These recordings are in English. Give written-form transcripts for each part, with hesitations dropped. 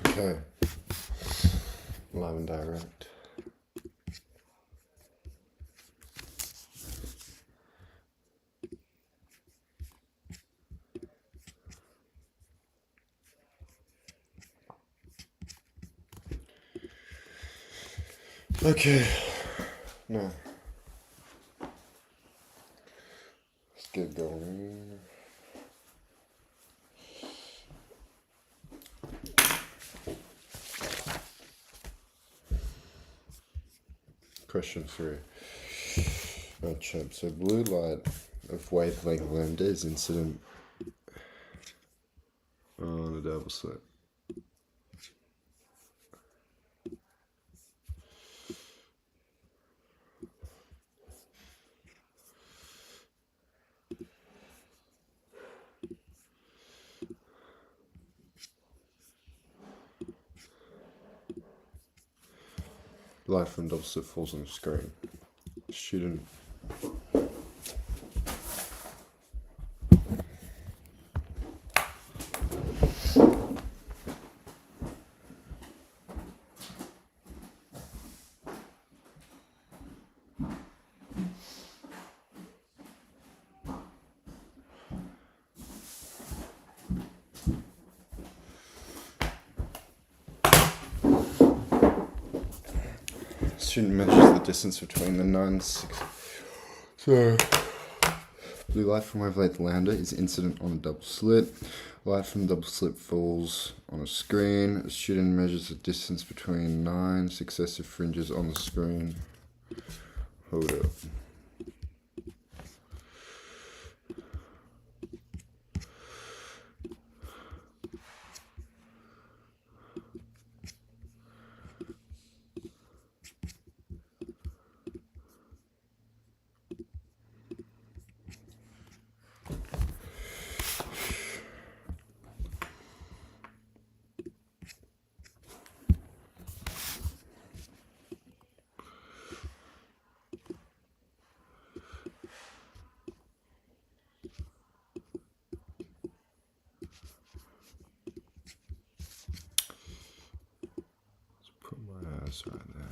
Okay. Live and direct. Okay. Now, let's get going. Question 3. Oh, champ. So blue light of wavelength lambda is incident on a double slit. Light from double slit falls on the screen. Student. Student measures the distance between the 9 6. So, blue light from wavelength lambda is incident on a double slit. Light from double slit falls on a screen. A student measures the distance between 9 successive fringes on the screen. Hold up. Put my eyes right there.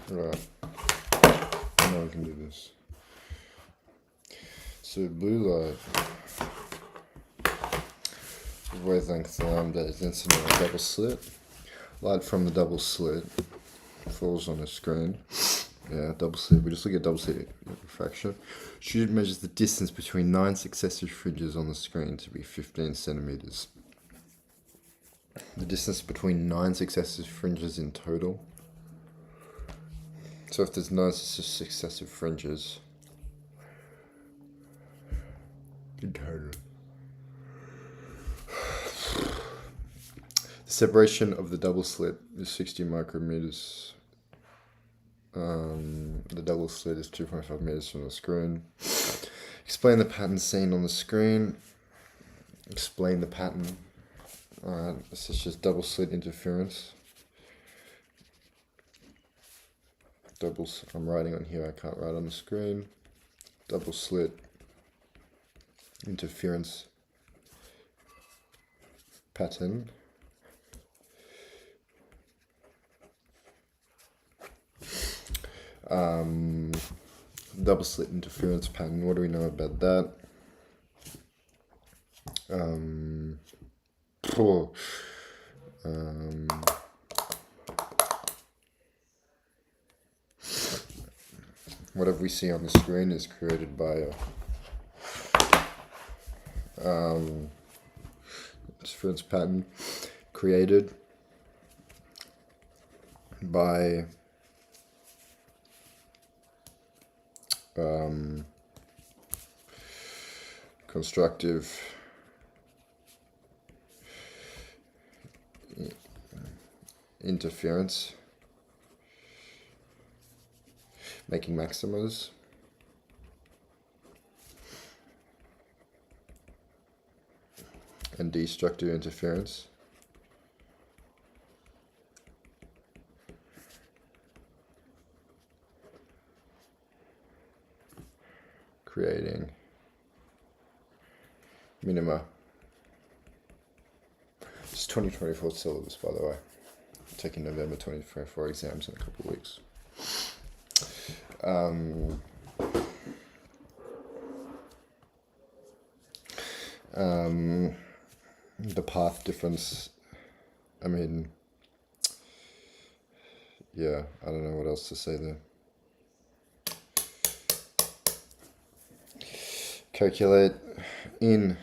Right. Now we can do this. So blue light of wavelength lambda is incident on a double slit. Light from the double slit falls on a screen. Yeah, double slit. We just look at double slit refraction. Student measures the distance between 9 successive fringes on the screen to be 15 centimeters. The distance between 9 successive fringes in total. So if there's 9 successive fringes in total. The separation of the double slit is 60 micrometers. The double slit is 2.5 meters from the screen. Explain the pattern seen on the screen. Explain the pattern. Alright, this is just double slit interference. I'm writing on here, I can't write on the screen. Double slit interference pattern. Double slit interference pattern, what do we know about that? whatever we see on the screen is created by interference pattern created by constructive interference, making maximas, and destructive interference, creating minima. It's 2024 syllabus, by the way. I'm taking November 2024 exams in a couple of weeks. The path difference, I mean, yeah, I don't know what else to say there. Calculate in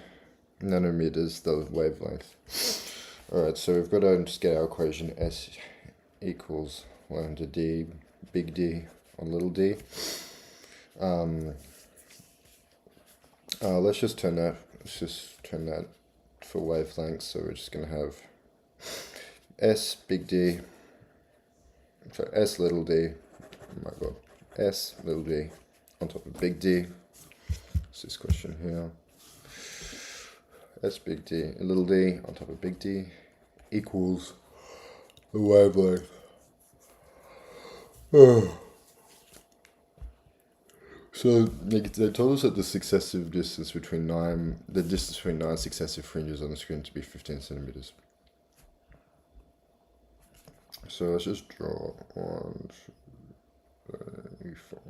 nanometers the wavelength. Alright, so we've got to just get our equation S equals 1 to D, big D on little d. Let's just turn that for wavelengths. So we're just going to have S big D, so S little d, oh my god, S little d on top of big D. What's this question here? S big D, little d on top of big D equals the wavelength. So they told us that the distance between 9 successive fringes on the screen to be 15 centimeters. So let's just draw 1, 2, 3, 4.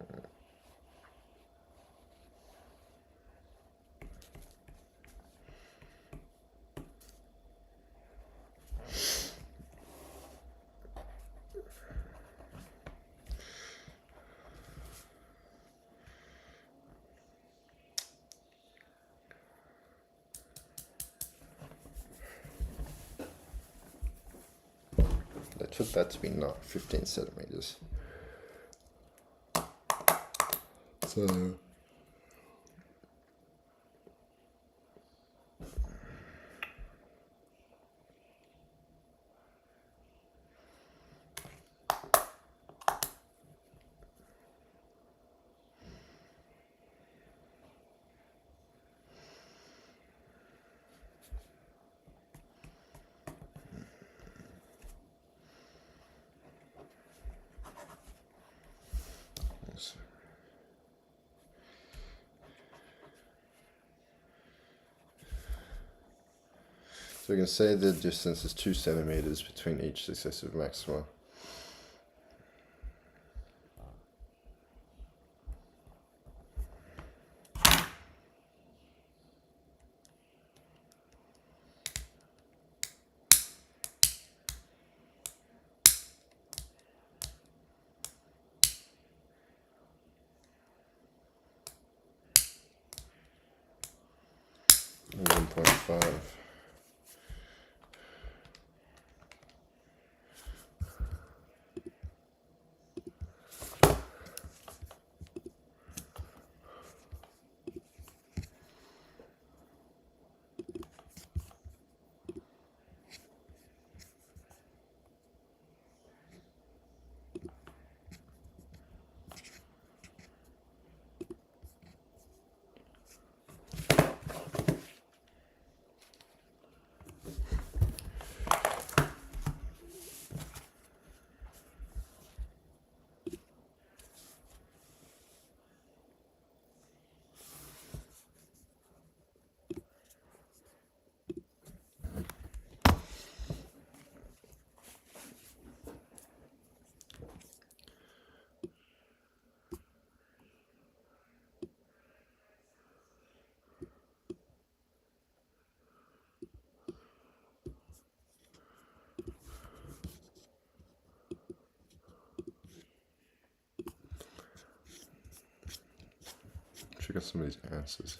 I took that to be not 15 centimeters. So we can say the distance is 2 centimeters between each successive maxima. And 1.5. check out some of these answers.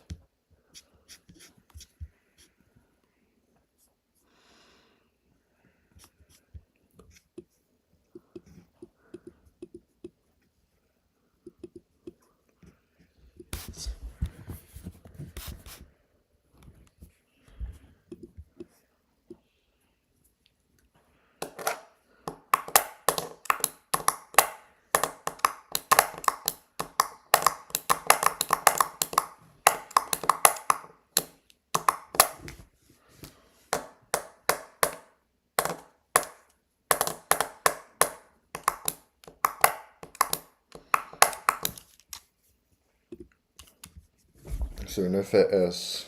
So now for S,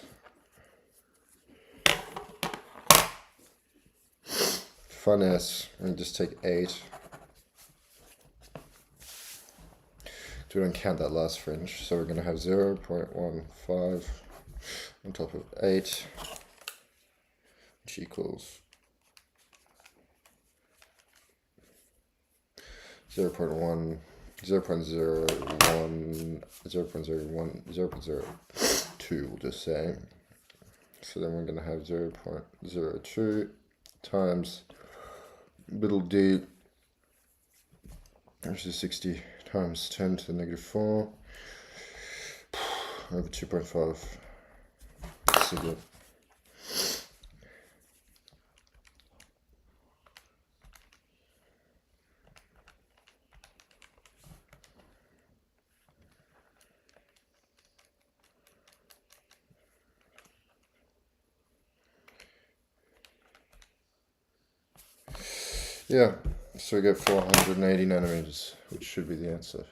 fun S, and just take 8. So we don't count that last fringe. So we're going to have 0.15 on top of 8, which equals 0.1, 0.01, 0.02, we'll just say. So then we're going to have 0.02 times little d, which is 60 times 10 to the negative 4, over 2.5. Sigma. Yeah, so we get 480 nanometers, which should be the answer.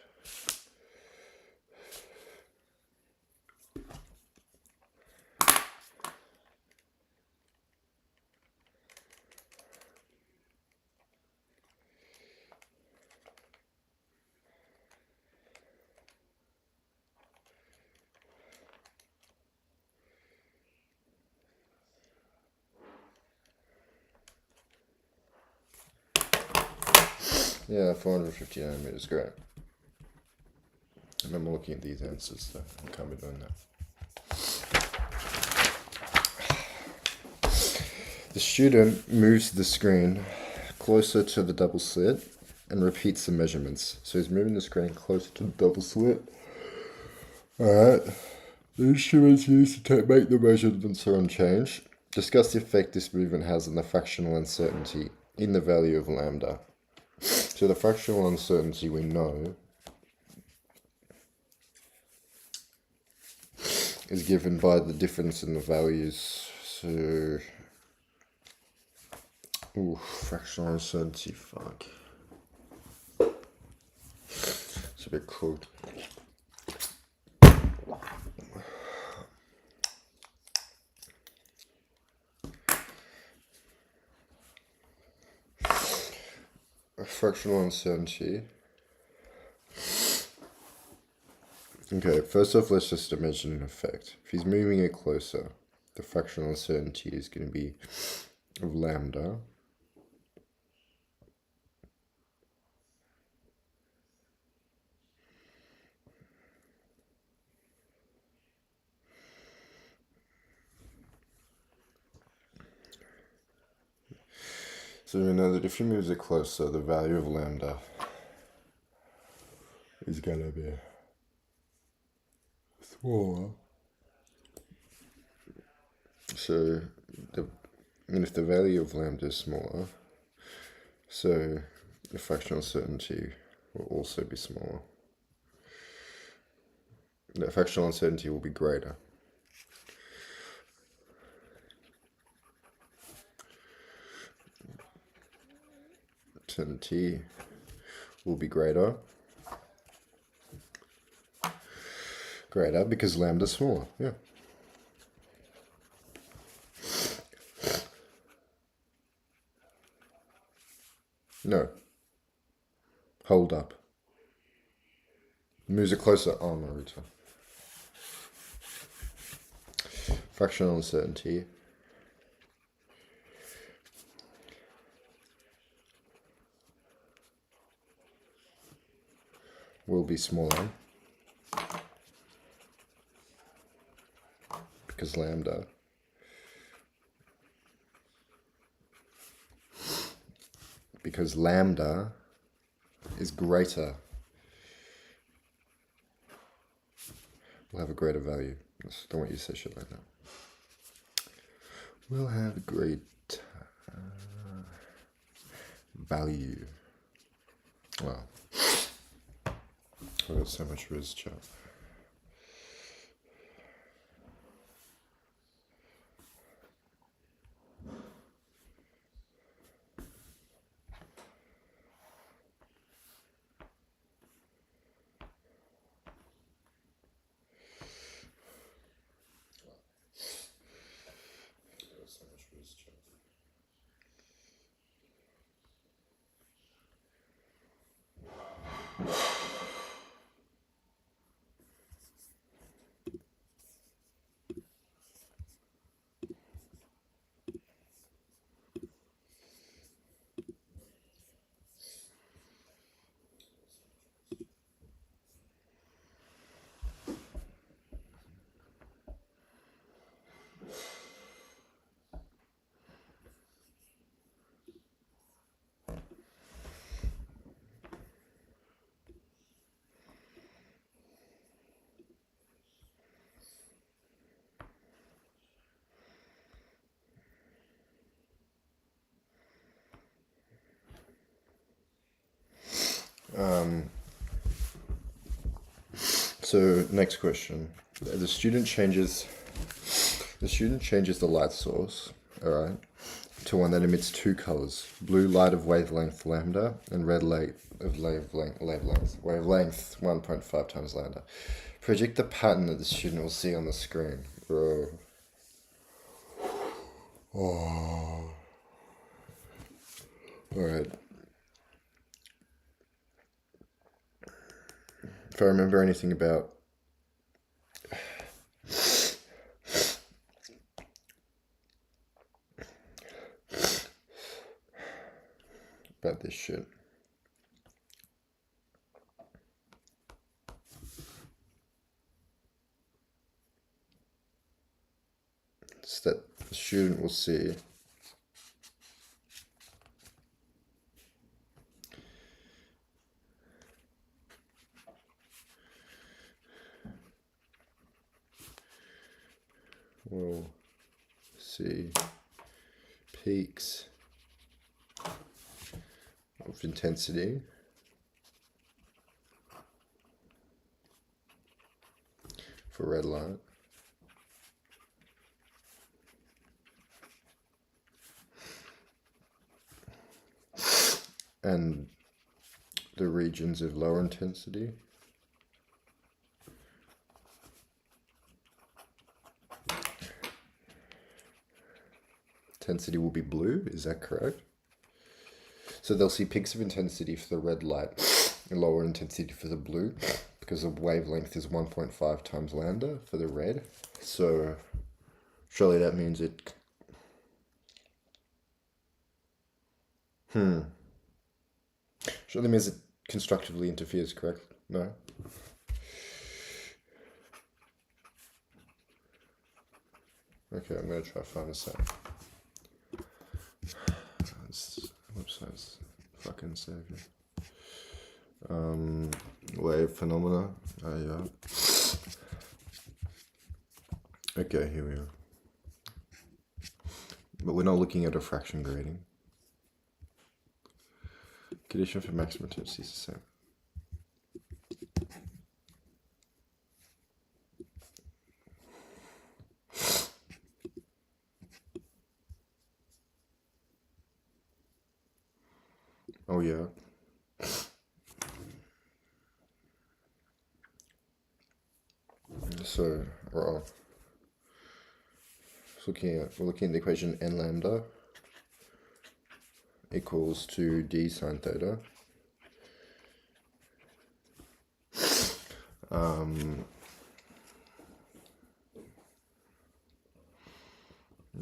Yeah, 450 nanometers, great. And I'm looking at these answers, so I can't be doing that. The student moves the screen closer to the double slit and repeats the measurements. So he's moving the screen closer to the double slit. Alright. The instruments used to make the measurements are unchanged. Discuss the effect this movement has on the fractional uncertainty in the value of lambda. So the fractional uncertainty we know is given by the difference in the values. So, fractional uncertainty, fuck. It's a bit cold. A fractional uncertainty. Okay, first off, let's just imagine an effect. If he's moving it closer, the fractional uncertainty is going to be of lambda. So we know that if he moves it closer, the value of lambda is going to be smaller. So, if the value of lambda is smaller, so the fractional uncertainty will also be smaller. The fractional uncertainty will be greater. Uncertainty will be greater because lambda is smaller. Yeah. No. Hold up. Moves it closer. Oh, Naruto. Fractional uncertainty will be smaller is lambda. Because lambda is greater. We'll have a greater value. Don't want you to say shit like that. We'll have a great value. Wow. I got so much Riz chat. So next question. The student changes the light source, alright, to one that emits two colors. Blue light of wavelength lambda and red light of wavelength 1.5 times lambda. Project the pattern that the student will see on the screen. Bro. Oh. Alright. If I remember anything about this shit. It's that the student will see peaks of intensity for red light. And the regions of lower intensity. Intensity will be blue, is that correct? So they'll see peaks of intensity for the red light and lower intensity for the blue, because the wavelength is 1.5 times lambda for the red. So surely that means it... Surely means it constructively interferes, correct? No? Okay, I'm going to try to find this out. Website's fucking savior. Wave phenomena. Yeah. Okay, here we are. But we're not looking at diffraction grading. Condition for maximum intensity is the same. Oh yeah. So we're looking at the equation n lambda equals to d sine theta.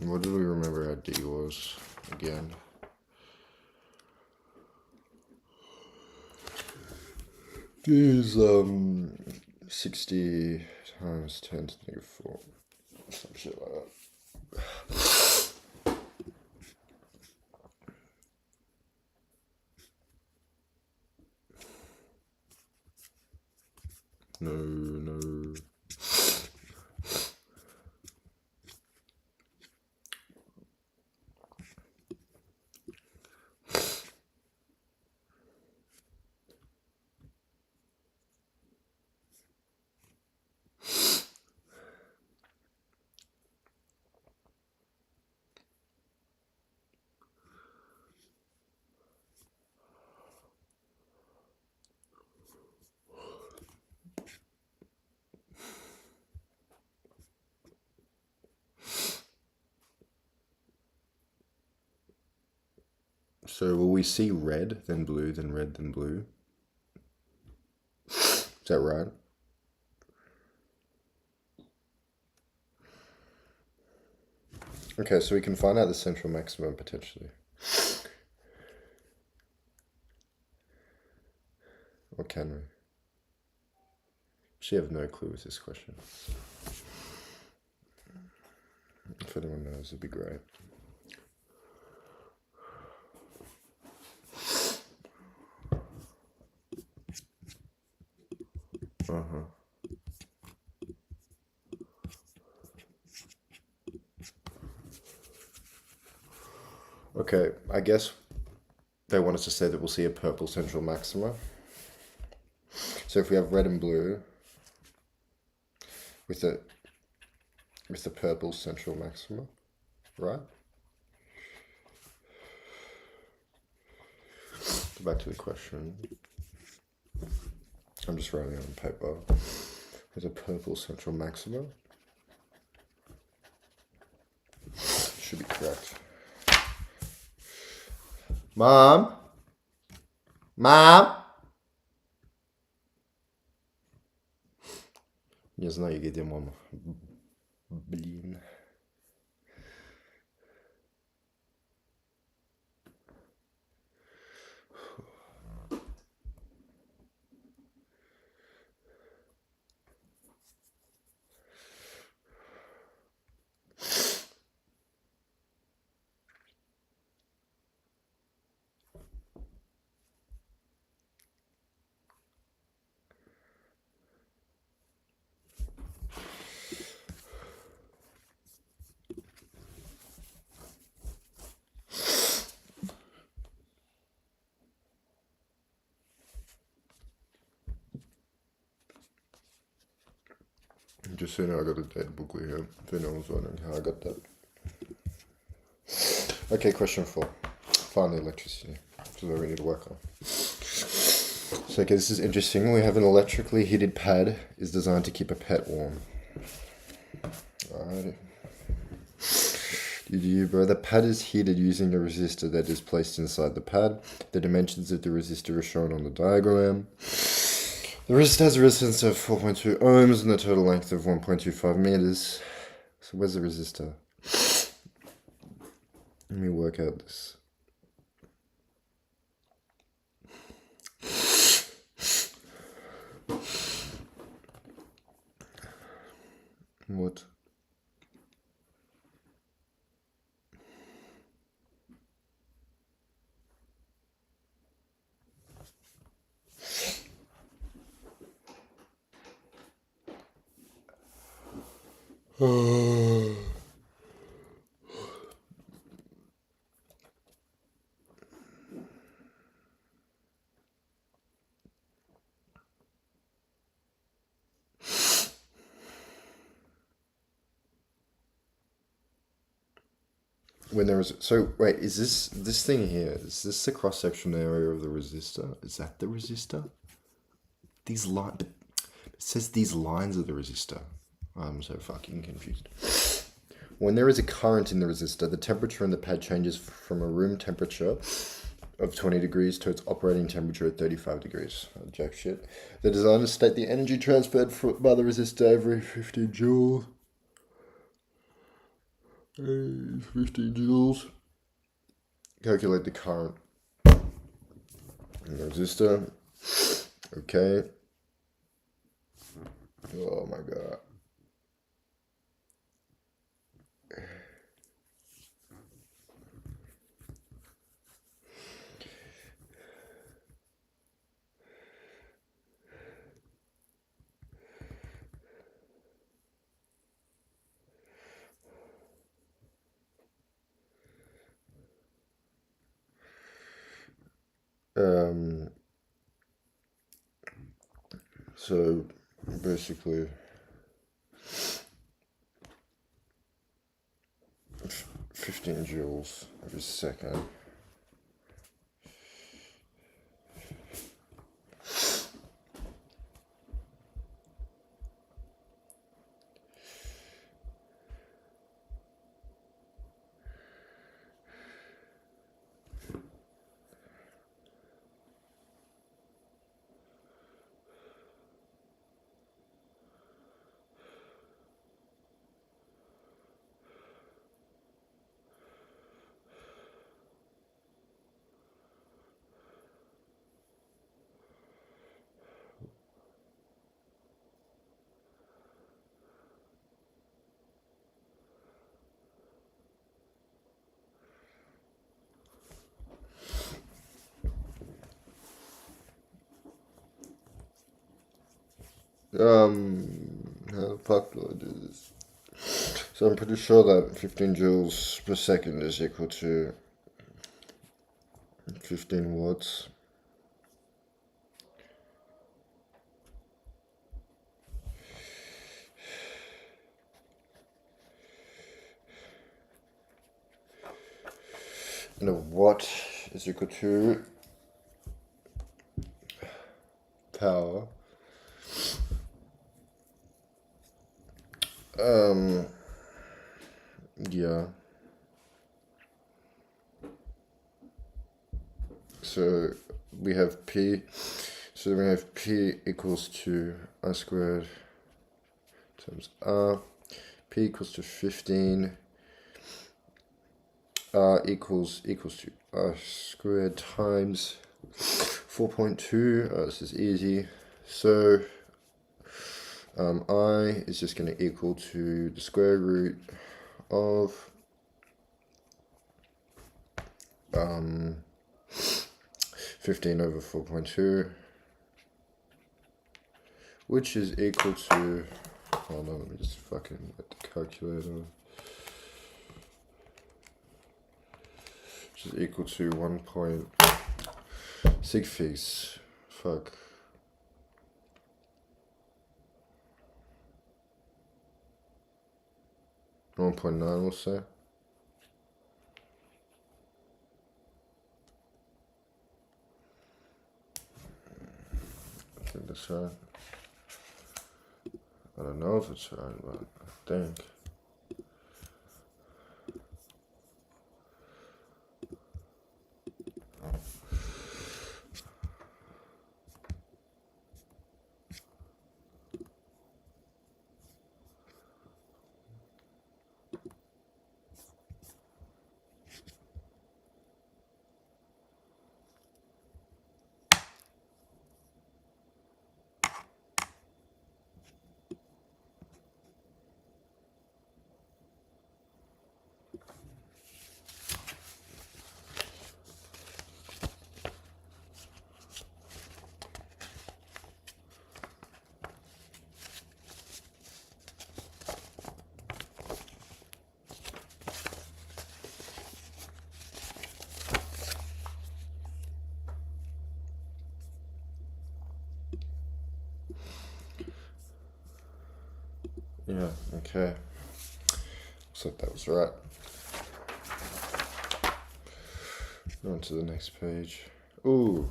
What do we remember how d was again? D is 60 times 10 to the negative 4. Some shit like that. No. So will we see red, then blue, then red, then blue? Is that right? Okay, so we can find out the central maximum potentially. Or can we? Actually, I have no clue with this question. If anyone knows, it'd be great. Okay, I guess they want us to say that we'll see a purple central maxima. So if we have red and blue with the purple central maxima, right? Go back to the question. I'm just writing it on paper. There's a purple central maxima. Should be correct. Mom? Mom? Не знаю, где мама. Блин. Just so you know, I got a data booklet here. If anyone's wondering how I got that. Okay, question 4. Find the electricity. This is what we need to work on. So, okay, this is interesting. We have an electrically heated pad is designed to keep a pet warm. Alrighty. Bro, the pad is heated using a resistor that is placed inside the pad. The dimensions of the resistor are shown on the diagram. The resistor has a resistance of 4.2 ohms and a total length of 1.25 meters. So where's the resistor? Let me work out this. What? When there is, so wait, is this thing here? Is this the cross section area of the resistor? Is that the resistor? These lines, it says these lines are the resistor. I'm so fucking confused. When there is a current in the resistor, the temperature in the pad changes from a room temperature of 20 degrees to its operating temperature at 35 degrees. Jack shit. The designers state the energy transferred by the resistor every 50 joules. 50 joules. Calculate the current in the resistor. Okay. Oh my god. So basically 15 joules every second. How the fuck do I do this? So I'm pretty sure that 15 joules per second is equal to 15 watts. And a watt is equal to power. Yeah. So we have P. So we have P equals to R squared times R. P equals to 15. R equals to R squared times 4.2. This is easy. So I is just going to equal to the square root of 15 over 4.2, which is equal to, hold on, let me just fucking get the calculator, which is equal to 1.6 figs, fuck. 1.9 we'll say. I think that's right. I don't know if it's right, but I think. Yeah, okay. Looks like that was right. On to the next page. Ooh.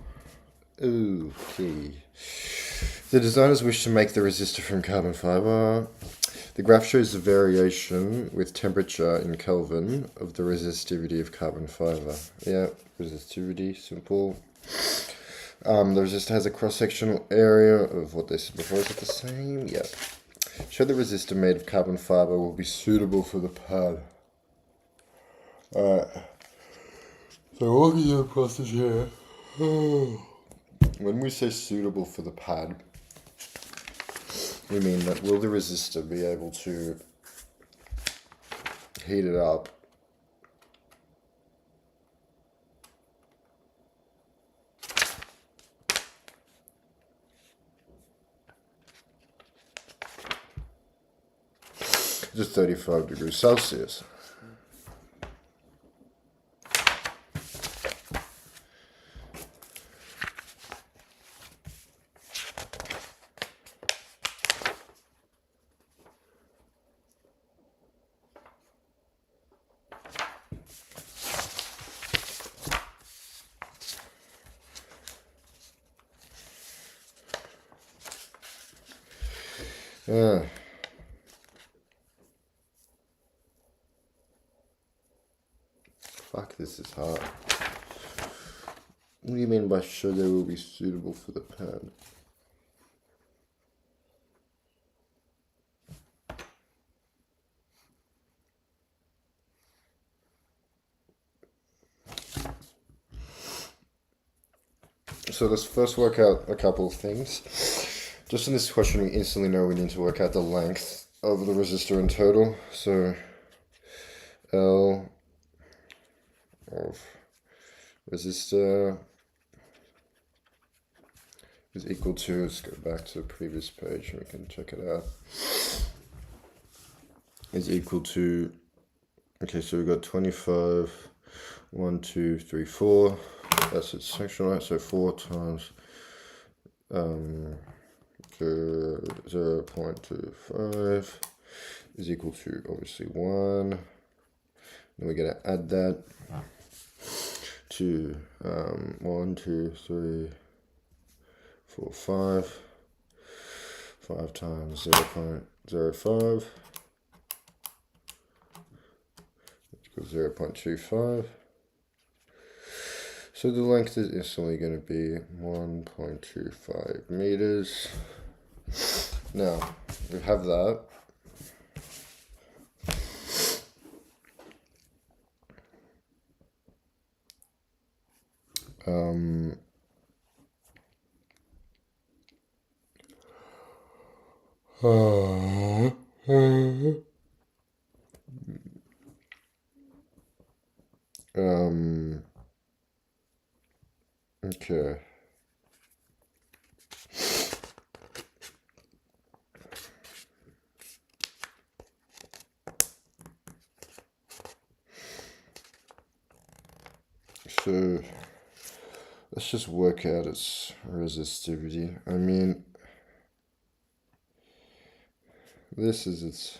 Okay. The designers wish to make the resistor from carbon fiber. The graph shows the variation with temperature in Kelvin of the resistivity of carbon fiber. Yeah, resistivity, simple. The resistor has a cross-sectional area of what they said before. Is it the same? Yeah. Show the resistor made of carbon fiber will be suitable for the pad. Alright. So walking through the process here. When we say suitable for the pad, we mean that will the resistor be able to heat it up to 35 degrees Celsius. Yeah. Fuck, this is hard. What do you mean by sure they will be suitable for the pad? So let's first work out a couple of things. Just in this question, we instantly know we need to work out the length of the resistor in total. So L of resistor is equal to, let's go back to the previous page and we can check it out, is equal to, okay, so we've got 25, 1, 2, 3, 4, that's its section, right? So 4 times 0.25 is equal to obviously 1. Then we're going to add that to 1, 2, 3, 4, 5. 5 times 0.05 equals 0.25. So the length is instantly going to be 1.25 meters. Now, we have that. Okay. So let's just work out its resistivity. I mean, this is its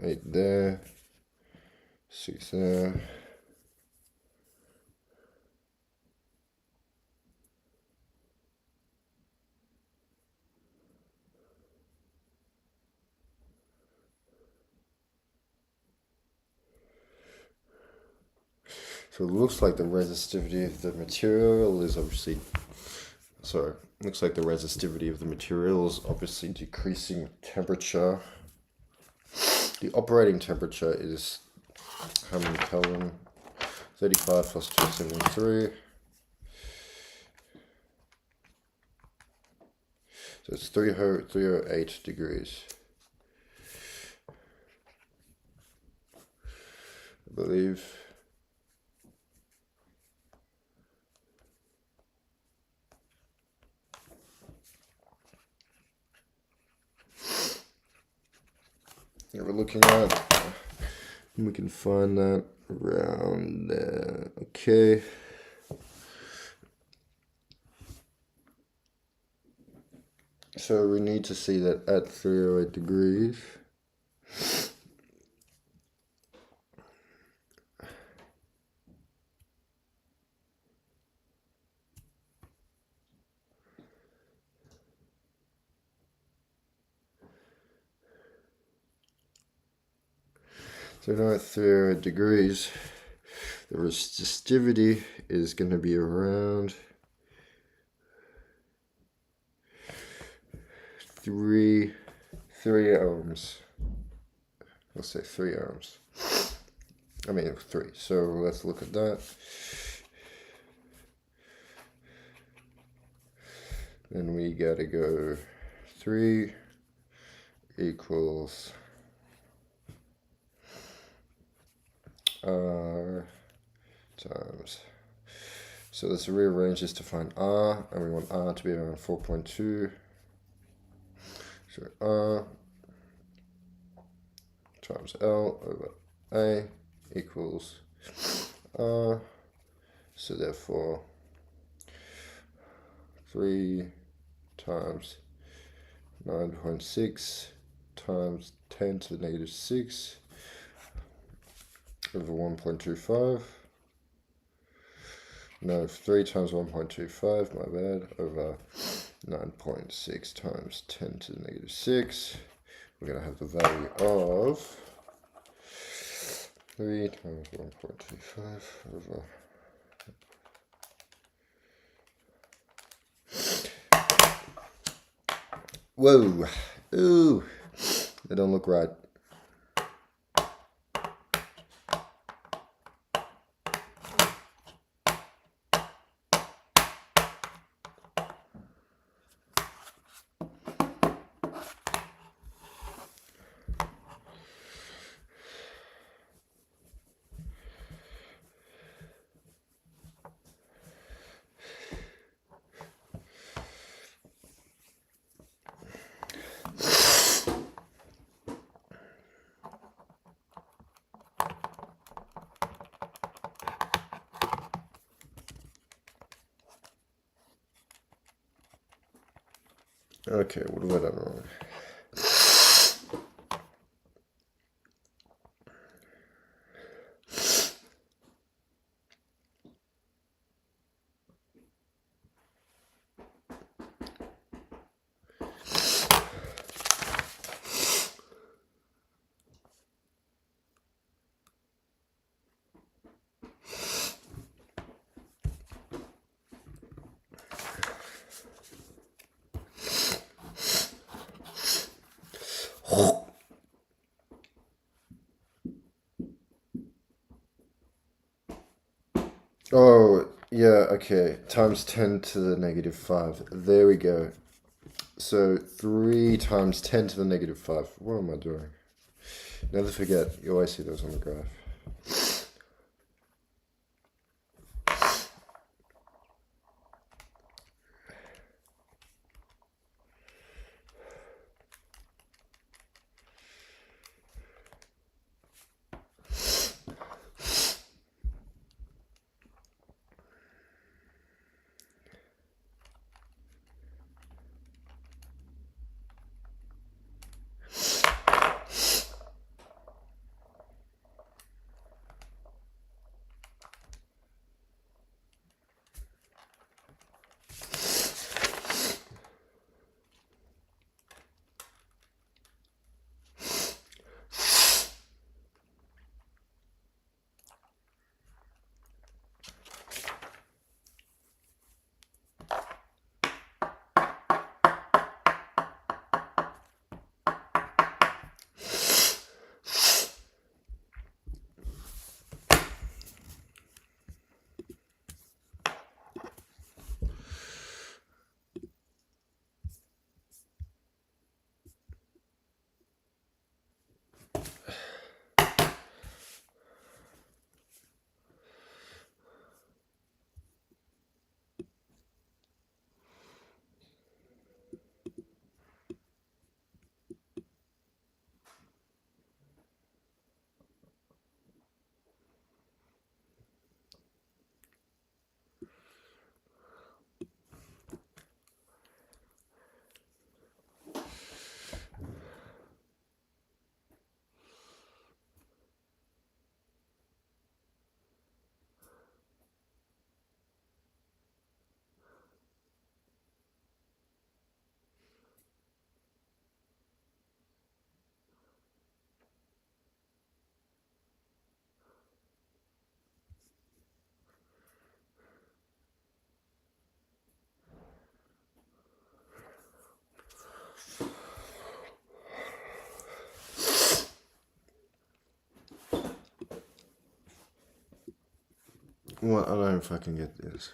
8 there, 6 there. So it looks like the resistivity of the material is obviously, looks like the resistivity of the material is obviously decreasing with temperature. The operating temperature is how many Kelvin? 35 plus 273. So it's 308 degrees. I believe. Yeah, we're looking at, we can find that around there. Okay. So we need to see that at 308 degrees, so now at 308 degrees, the resistivity is going to be around 3 ohms. Let's say 3 ohms. I mean 3. So let's look at that. Then we gotta go 3 equals R times. So let's rearrange this to find R, and we want R to be around 4.2. So R times L over A equals R. So therefore 3 times 9.6 times 10 to the negative 6 over 1.25. No, 3 times 1.25, my bad, over 9.6 times 10 to the negative 6. We're going to have the value of 3 times 1.25 over. Whoa. Ooh. They don't look right. Okay, what have I done wrong? Oh, yeah, okay. Times 10 to the negative 5. There we go. So 3 times 10 to the negative 5. What am I doing? Never forget, you always see those on the graph. Well, I don't fucking get this.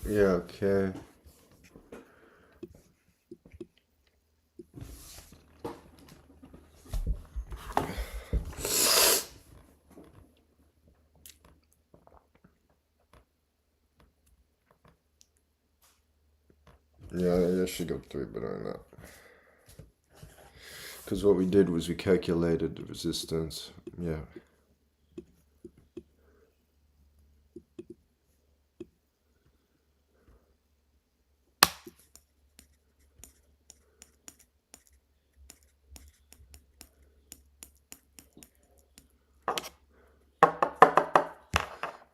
Yeah, okay. you actually got 3 better than that. Because what we did was we calculated the resistance. Yeah.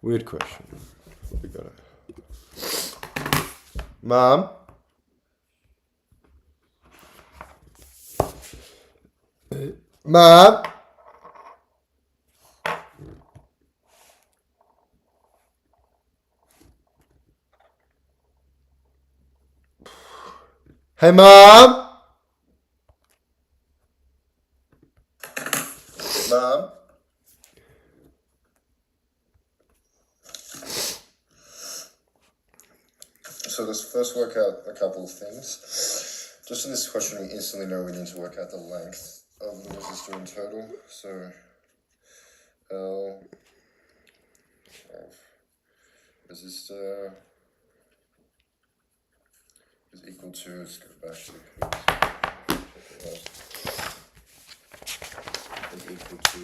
Weird question. We got it. Mom? Mom? Hey, Mom? Mom? So let's first work out a couple of things. Just in this question, we instantly know we need to work out the length of the resistor in total. So L of resistor is equal to, let's go back to the piece. Is equal to,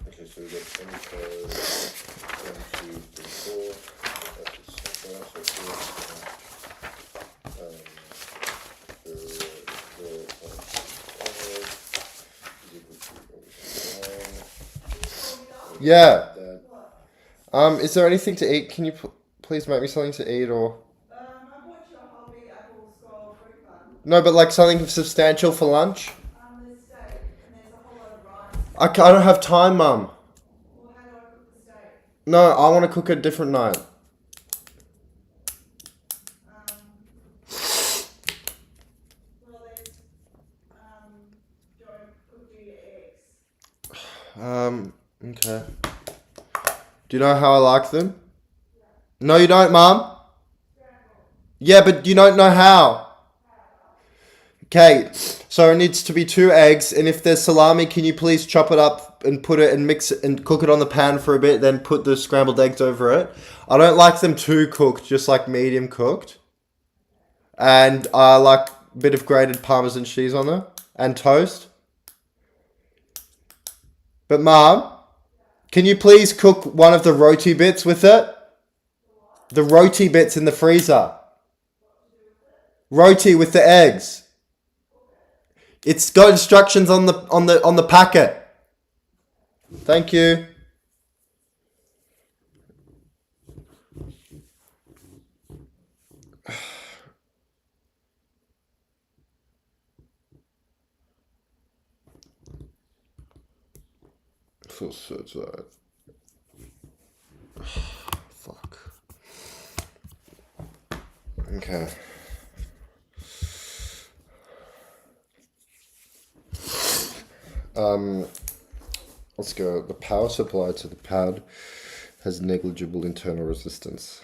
okay, so we got 24, 1, 2, 3, 4. That is so yeah. Is there anything to eat? Can you please make me something to eat or? I bought you a whole big apple scroll fruit bun. No, but like something substantial for lunch. There's steak and there's a whole lot of rice. I don't have time, Mum. Well, how do I cook the steak? No, I want to cook a different night. Well, there's don't cook your eggs. Okay. Do you know how I like them? Yeah. No, you don't, Mum. Yeah, but you don't know how. Okay, so it needs to be 2 eggs, and if there's salami, can you please chop it up and put it and mix it and cook it on the pan for a bit, then put the scrambled eggs over it. I don't like them too cooked, just like medium cooked. And I like a bit of grated Parmesan cheese on there and toast. But Mom, can you please cook one of the roti bits with it? The roti bits in the freezer. Roti with the eggs. It's got instructions on the packet. Thank you. Feels so tired. Fuck. Okay. Let's go. The power supply to the pad has negligible internal resistance.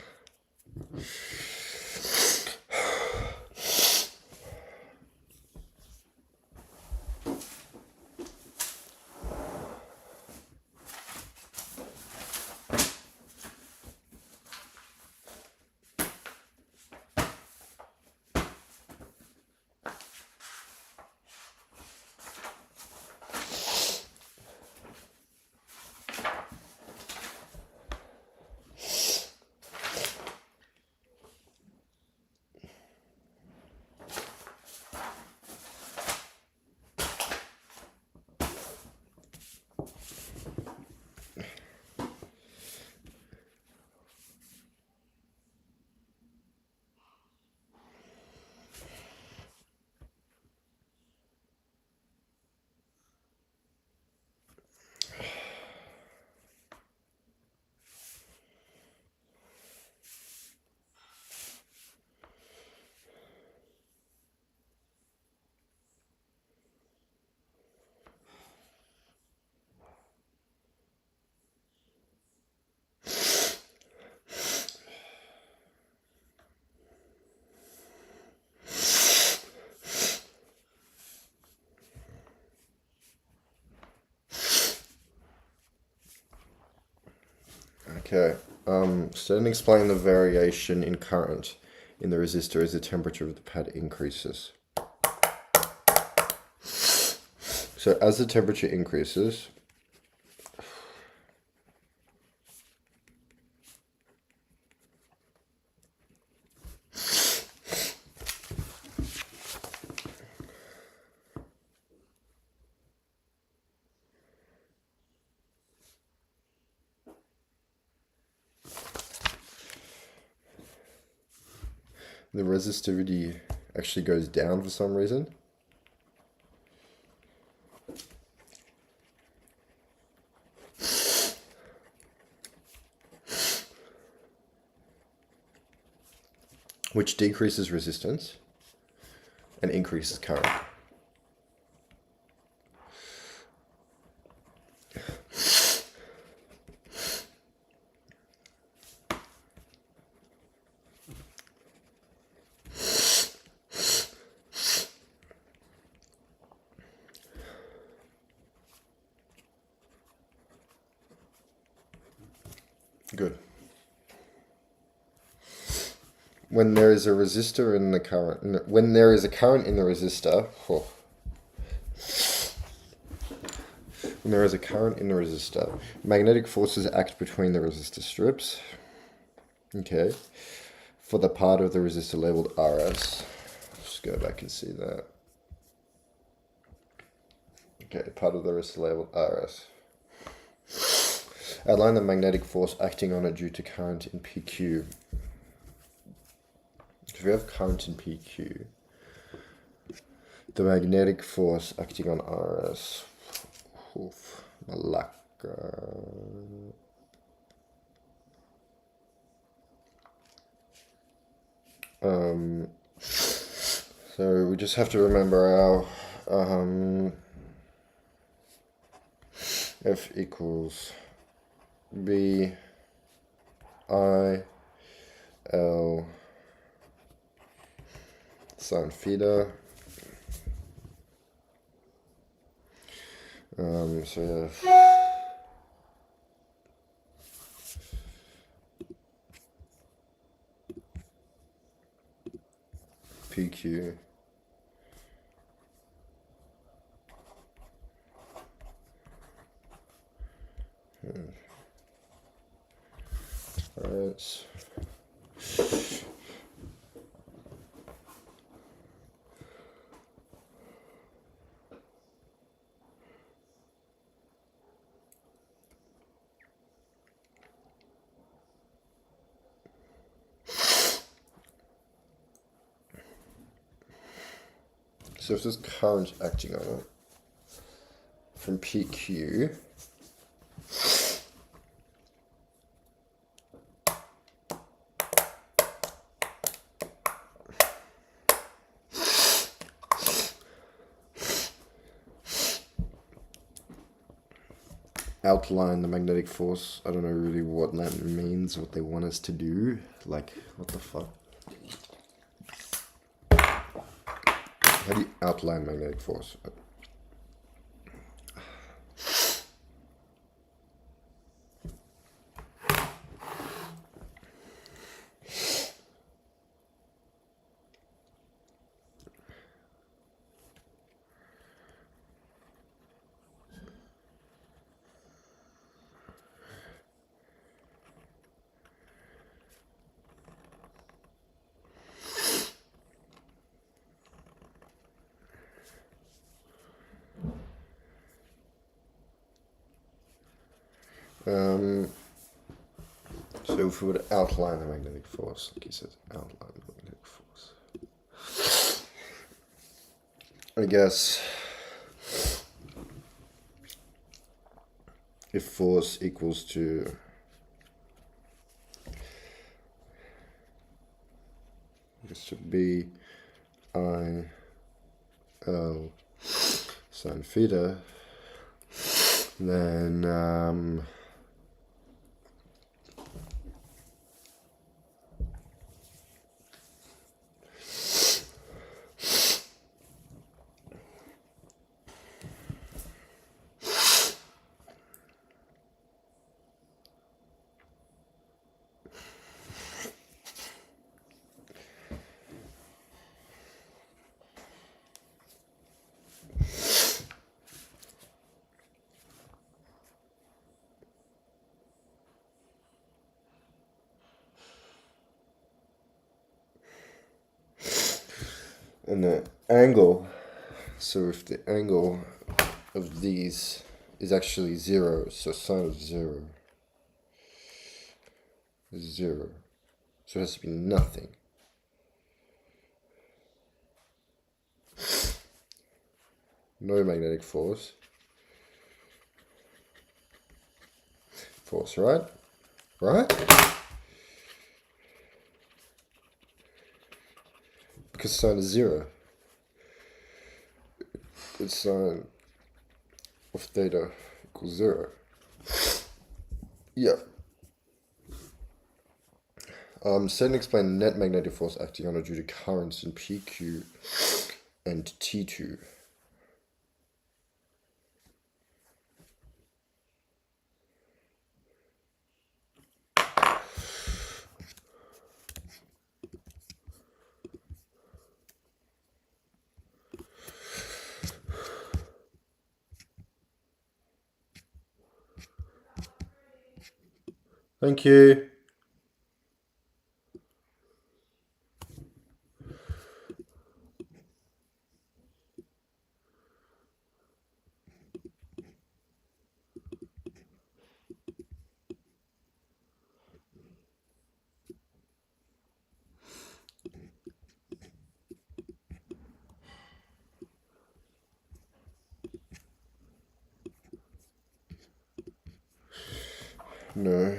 Okay. Instead of explaining the variation in current, in the resistor as the temperature of the pad increases. So as the temperature increases, the resistivity actually goes down for some reason. Which decreases resistance and increases current. Good. When there is a resistor in the current, when there is a current in the resistor, when there is a current in the resistor, magnetic forces act between the resistor strips. Okay, for the part of the resistor labeled RS. Just go back and see that. Okay, part of the resistor labeled RS. Outline the magnetic force acting on it due to current in PQ. If we have current in PQ, the magnetic force acting on RS. Oof, malaka. So we just have to remember our F equals B I L sine theta. So PQ Alright. So if there's current acting on it from PQ, outline the magnetic force. I don't know really what that means, what they want us to do. Like, what the fuck? How do you outline magnetic force? So if we were to outline the magnetic force, like he says, outline the magnetic force. I guess if force equals to B I L sine theta, then And the angle, so if the angle of these is actually 0, so sine of 0 is 0. So it has to be nothing. No magnetic force. Force, right? Right? Because sine is 0. It's sine of theta equals 0. Yeah. Set and explain net magnetic force acting on it due to currents in PQ and T2. Thank you. No.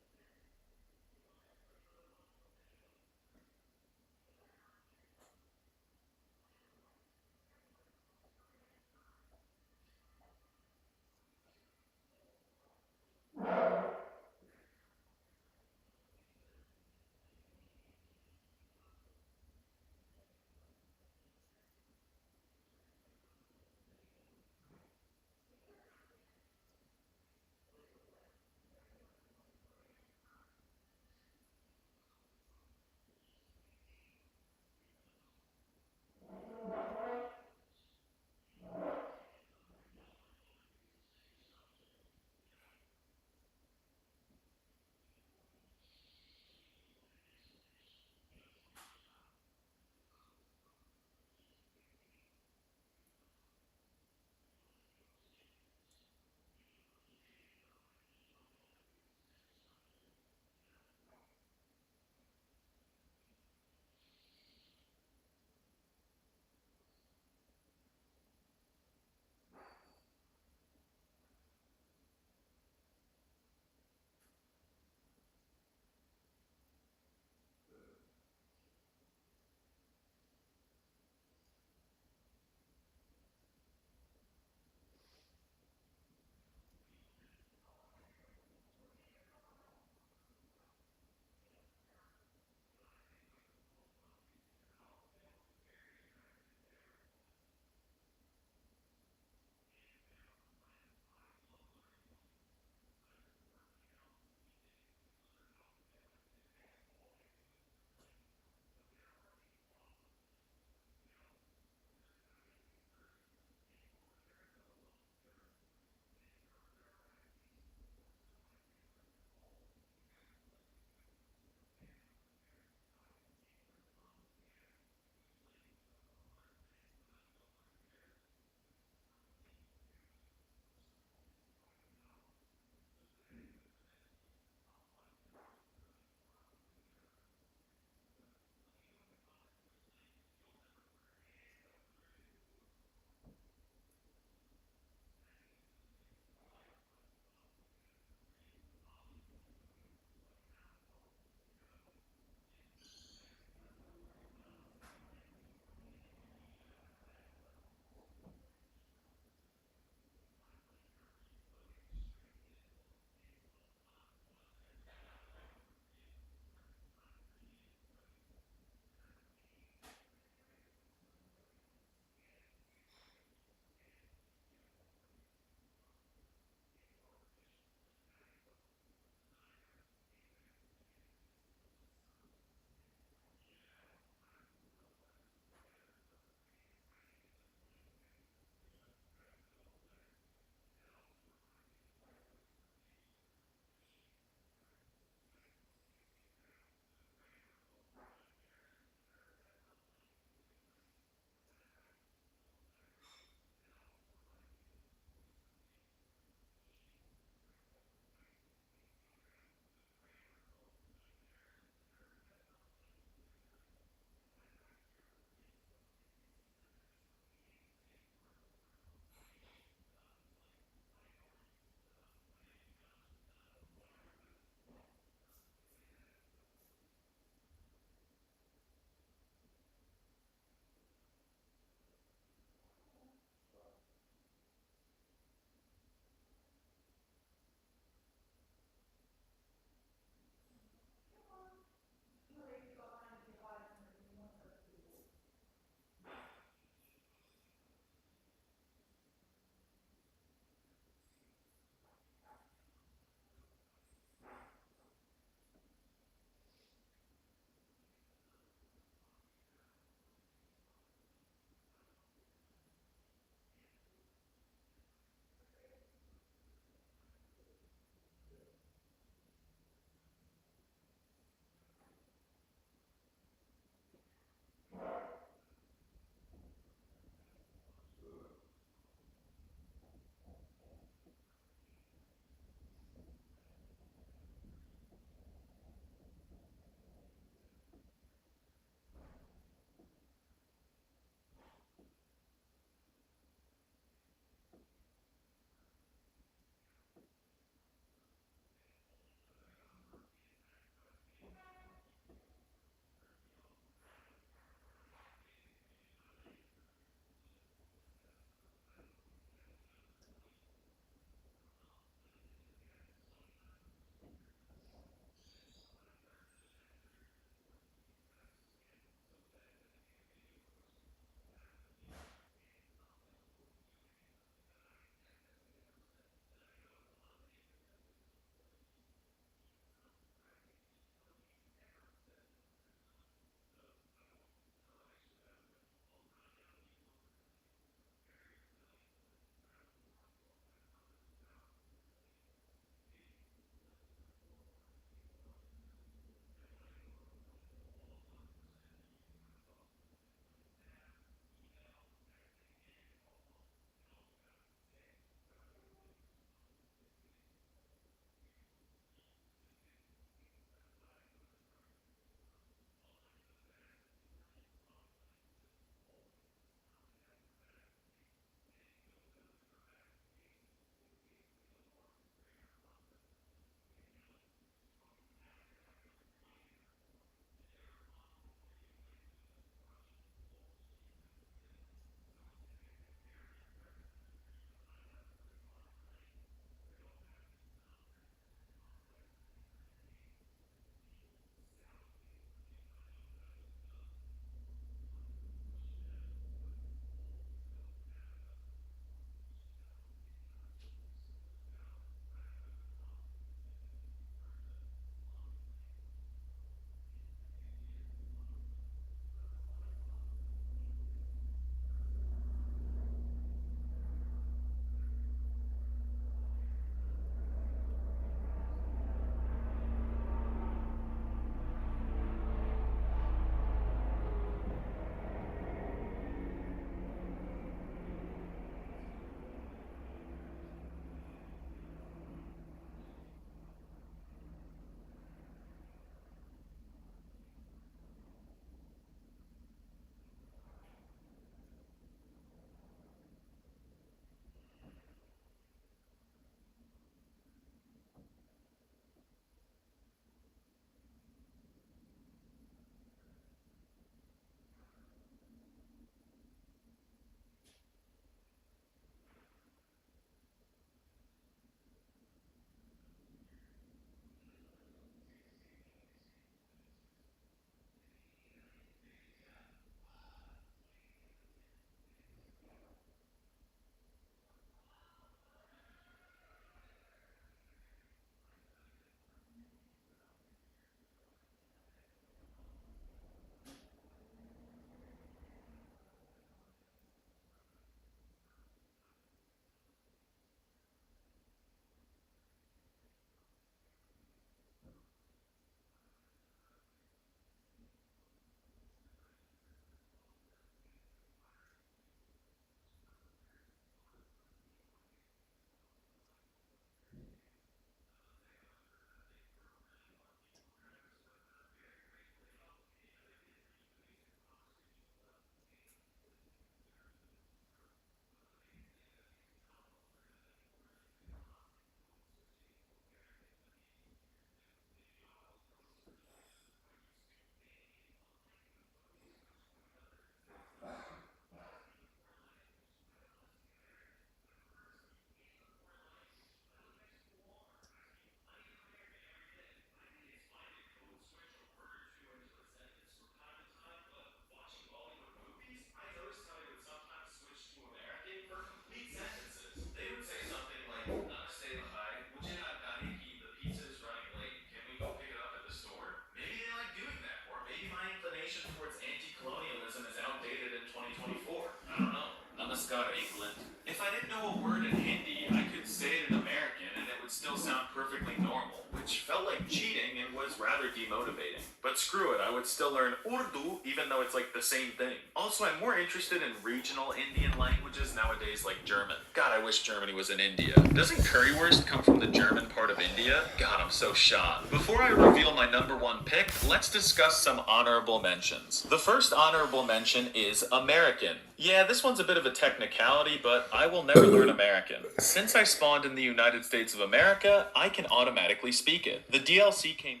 out of England. If I didn't know a word in Hindi, I could say it in American and it would still sound perfectly normal, which felt like cheating and was rather demotivating. But screw it, I would still learn Urdu even though it's like the same thing. Also, I'm more interested in regional Indian languages nowadays like German. God, I wish Germany was in India. Doesn't currywurst come from the German part of India? God, I'm so shocked. Before I reveal my number one pick, let's discuss some honorable mentions. The first honorable mention is American. Yeah, this one's a bit of a technicality, but I will never learn American. Since I spawned in the United States of America, I can automatically speak it. The DLC came...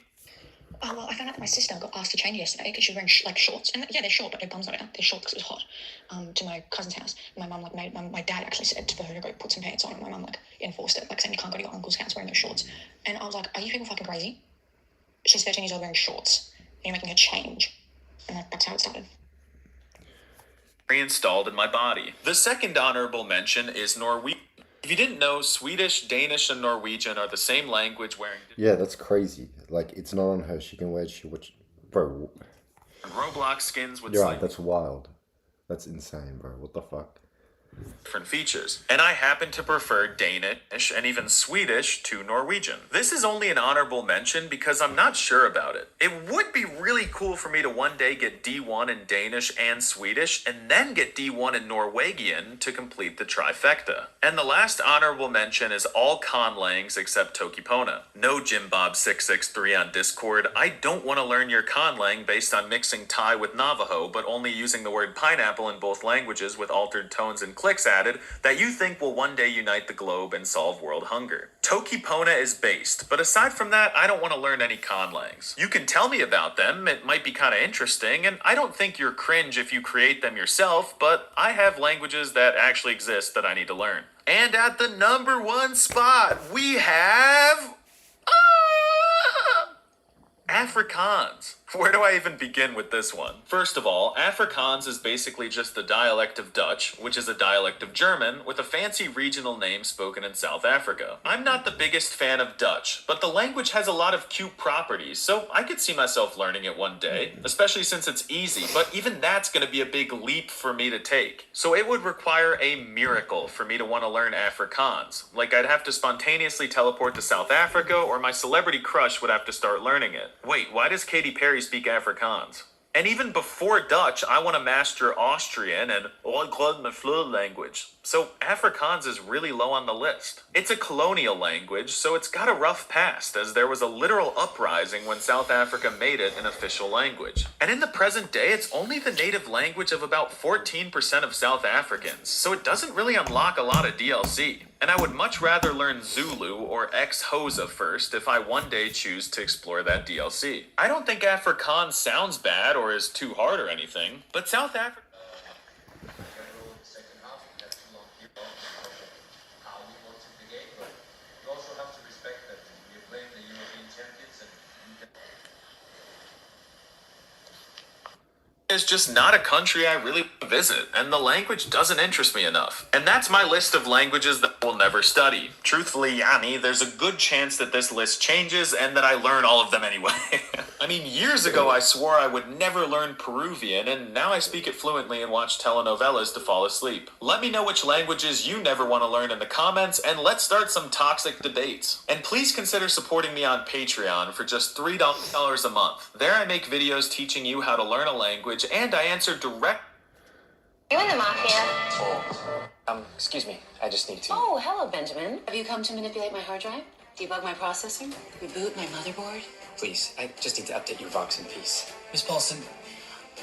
Oh, well, I found out that my sister got asked to change yesterday because she was wearing shorts. And yeah, they're short, but their bums are out. They're short because it was hot. To my cousin's house. My mum my dad actually said for her to go put some pants on, and my mum enforced it, saying you can't go to your uncle's house wearing those shorts. And I was like, are you people fucking crazy? She's 13 years old wearing shorts, and you're making her change. And that's how it started. Reinstalled in my body. The second honorable mention is Norwegian. If you didn't know, Swedish, Danish, and Norwegian are the same language wearing... Yeah, that's crazy. Like, it's not on her. She can wear which... Bro. Roblox skins with You're right, that's wild. That's insane, bro. What the fuck? different features, and I happen to prefer Danish and even Swedish to Norwegian. This is only an honorable mention because I'm not sure about it. It would be really cool for me to one day get D1 in Danish and Swedish, and then get D1 in Norwegian to complete the trifecta. And the last honorable mention is all conlangs except Tokipona. No Jimbob663 on Discord, I don't want to learn your conlang based on mixing Thai with Navajo, but only using the word pineapple in both languages with altered tones and clicks added that you think will one day unite the globe and solve world hunger. Tokipona is based, but aside from that, I don't want to learn any conlangs. You can tell me about them, it might be kind of interesting, and I don't think you're cringe if you create them yourself, but I have languages that actually exist that I need to learn. And at the number one spot, we have... Afrikaans. Where do I even begin with this one? First of all, Afrikaans is basically just the dialect of Dutch, which is a dialect of German, with a fancy regional name spoken in South Africa. I'm not the biggest fan of Dutch, but the language has a lot of cute properties, so I could see myself learning it one day, especially since it's easy, but even that's going to be a big leap for me to take. So it would require a miracle for me to want to learn Afrikaans. Like I'd have to spontaneously teleport to South Africa, or my celebrity crush would have to start learning it. Wait, why does Katy Perry speak Afrikaans? And even before Dutch, I want to master Austrian and language. So Afrikaans is really low on the list. It's a colonial language, so it's got a rough past, as there was a literal uprising when South Africa made it an official language. And in the present day, it's only the native language of about 14% of South Africans, so it doesn't really unlock a lot of DLC. And I would much rather learn Zulu or Xhosa first if I one day choose to explore that DLC. I don't think Afrikaans sounds bad or is too hard or anything, but South Africa... is just not a country I really visit, and the language doesn't interest me enough. And that's my list of languages that I will never study. Truthfully, Yanni, there's a good chance that this list changes and that I learn all of them anyway. I mean, years ago I swore I would never learn Peruvian, and now I speak it fluently and watch telenovelas to fall asleep. Let me know which languages you never want to learn in the comments, and let's start some toxic debates. And please consider supporting me on Patreon for just $3 a month. There I make videos teaching you how to learn a language, and I answer direct... You in the mafia? Excuse me. I just need to... Oh, hello, Benjamin. Have you come to manipulate my hard drive? Debug my processor? Reboot my motherboard? Please, I just need to update your Vox in peace. Miss Paulson,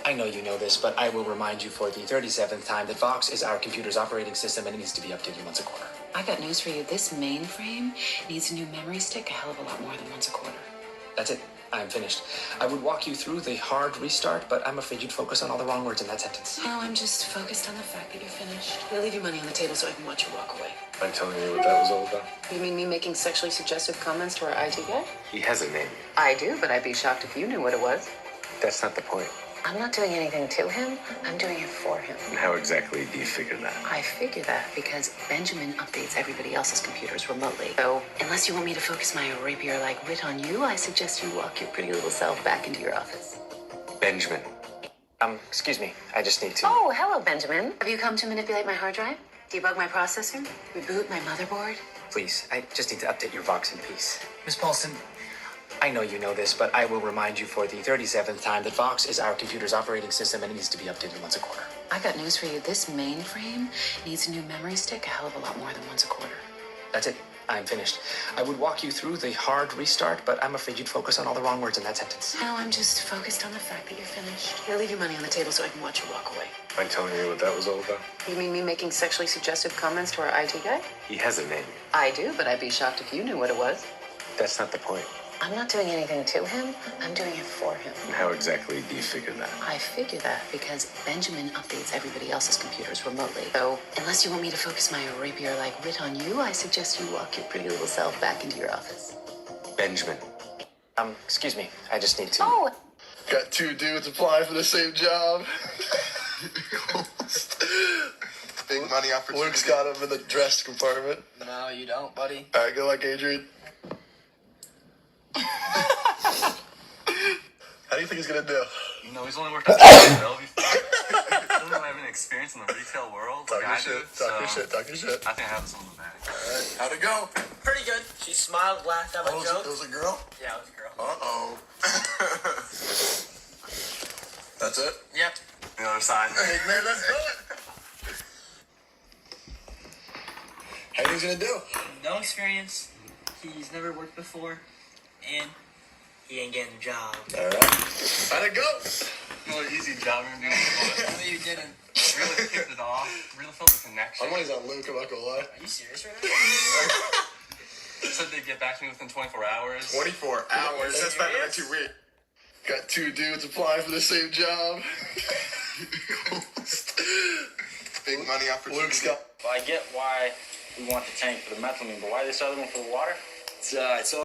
I know you know this, but I will remind you for the 37th time that Vox is our computer's operating system and it needs to be updated once a quarter. I got news for you. This mainframe needs a new memory stick a hell of a lot more than once a quarter. That's it. I'm finished. I would walk you through the hard restart, but I'm afraid you'd focus on all the wrong words in that sentence. No, I'm just focused on the fact that you're finished. You'll leave your money on the table so I can watch you walk away. I'm telling you what that was all about. You mean me making sexually suggestive comments to our IT guy? He has a name. I do, but I'd be shocked if you knew what it was. That's not the point. I'm not doing anything to him. I'm doing it for him. And how exactly do you figure that? I figure that because Benjamin updates everybody else's computers remotely. So, unless you want me to focus my rapier-like wit on you, I suggest you walk your pretty little self back into your office. Benjamin, Excuse me. I just need to. Oh, hello, Benjamin. Have you come to manipulate my hard drive? Debug my processor? Reboot my motherboard? Please, I just need to update your Vox in peace. Miss Paulson, I know you know this, but I will remind you for the 37th time that Vox is our computer's operating system and it needs to be updated once a quarter. I got news for you. This mainframe needs a new memory stick a hell of a lot more than once a quarter. That's it. I'm finished. I would walk you through the hard restart, but I'm afraid you'd focus on all the wrong words in that sentence. No, I'm just focused on the fact that you're finished. Here, leave your money on the table so I can watch you walk away. Mind telling me what that was all about? You mean me making sexually suggestive comments to our IT guy? He has a name. I do, but I'd be shocked if you knew what it was. That's not the point. I'm not doing anything to him. I'm doing it for him. And how exactly do you figure that? I figure that because Benjamin updates everybody else's computers remotely. So, unless you want me to focus my rapier-like wit on you, I suggest you walk your pretty little self back into your office. Benjamin. Excuse me. I just need to. Oh! Got two dudes applying for the same job. Big money opportunity. Luke's got him in the dress compartment. No, you don't, buddy. All right, good luck, Adrian. How do you think he's gonna do? You know, he's only worked at retail before. He doesn't have any experience in the retail world. Talk like your I do, shit. Talk your so shit. Talk your shit. I think I have some in the bag. How'd it go? Pretty good. She smiled, laughed at my Oh, joke. it was a girl? Yeah, it was a girl. Uh-oh. That's it? Yep. The other side. Hey, man, let's do it. How do you think he's gonna do? No experience. He's never worked before, and he ain't getting a job. All right. How'd it go? Another easy job interview. No, you didn't. Really kicked it off. Really felt the connection. I'm always on Luke, I'm not gonna lie. Are you serious right now? Said they'd get back to me within 24 hours. 24 hours. That's better than 2 weeks. Got two dudes applying for the same job. Big money opportunity. Luke's got. Well, I get why we want the tank for the methylamine, but why this other one for the water? It's all